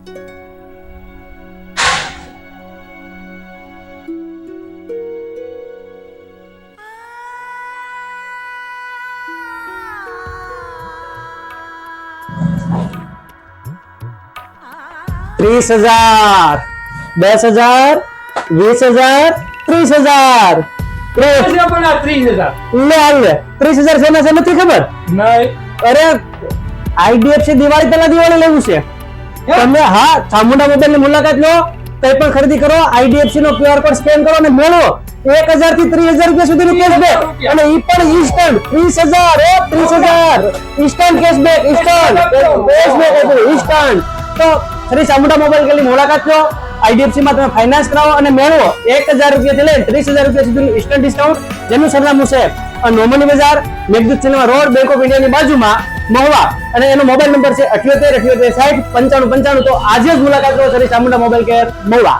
₹30,000, ₹10,000, ₹20,000, ₹30,000. પણ આ 30,000 લે લે 30,000 શેના છે નથી ખબર? નહીં. અરે આઈડીએફસી દિવાળી પહેલા દિવાળી લેવું છે તમે. હા, ચામુંડા મોબાઈલ ની મુલાકાત લો, કઈ પણ ખરીદી કરો, આઈડીએફસી નો QR કોડ સ્કેન કરો અને મેળવો 1,000 થી 30,000 રૂપિયા સુધીનું કેશબેક, અને ઈ પણ instant. 30,000, 30,000 instant cashback, instant cashback instant. તો શ્રી ચામુંડા મોબાઈલ ની મુલાકાત લો, આઈડીએફસી માં તમે ફાઇનાન્સ કરાવો અને મેળવો 1,000 રૂપિયાથી લઈને 30,000 રૂપિયા સુધીનું ઇન્સ્ટન્ટ ડિસ્કાઉન્ટ, જેનું સરનામું છે નોમની બજાર, Meghdoot cinema road, bank of ઇન્ડિયાની બાજુમાં, મહુવા. અને એનો મોબાઈલ નંબર છે 78 78 60 95 95. તો આજે જ મુલાકાત લો શ્રી ચામુંડા મોબાઈલ કેર, મહુવા.